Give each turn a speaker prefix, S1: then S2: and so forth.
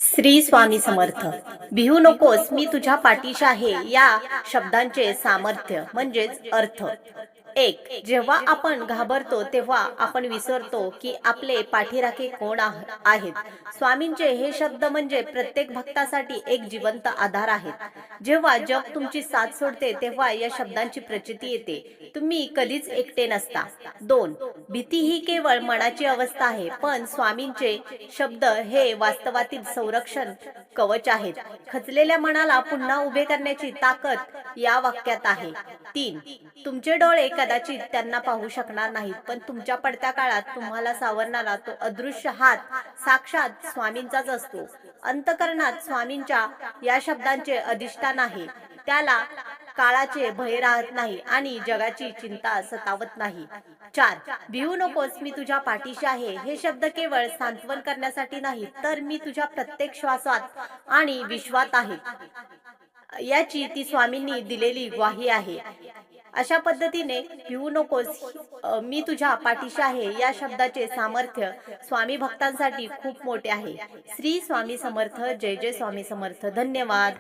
S1: श्री स्वामी समर्थ. भिवू नकोस, मी तुझ्या पाठीशी आहे. या शब्दांचे सामर्थ्य म्हणजेच अर्थ. एक, जेव्हा आपण घाबरतो तेव्हा आपण विसरतो की आपले पाठीराखे कोण आहेत. स्वामींचे हे शब्द म्हणजे प्रत्येक भक्तासाठी एक जिवंत आधार आहेत. जेव्हा जग तुमची साथ सोडते तेव्हा या शब्दांची प्रचिती येते, तुम्ही कधीच एकटे नसता. दोन, भीती ही केवळ मनाची अवस्था आहे, पण स्वामींचे शब्द हे वास्तवातील संरक्षण कवच आहेत. खचलेल्या मनाला पुन्हा उभे करण्याची ताकद या वाक्यात आहे. तीन, तुमचे डोळे कदाचित त्यांना पाहू शकणार नाहीत, पण तुमच्या पडत्या काळात तुम्हाला सावरणारा तो अदृश्य हात साक्षात स्वामींचाच असतो. अंतकरणात स्वामींच्या या शब्दांचे अधिष्ठान आहे. त्याला काळाचे भय राहत नाही आणि जगाची चिंता सतावत नाही. चार, भिवू नकोस, मी तुझ्या पाठीशी आहे. हे शब्द केवळ सांत्वन करण्यासाठी नाही, तर मी तुझ्या प्रत्येक श्वासात आणि विश्वात आहे याची ती स्वामींनी दिलेली ग्वाही आहे. अशा पद्धतीने भिवू नकोस, मी तुझ्या पाठीशी आहे या शब्दाचे सामर्थ्य स्वामी भक्तांसाठी खूप मोठे आहे. श्री स्वामी समर्थ. जय जय स्वामी समर्थ. धन्यवाद.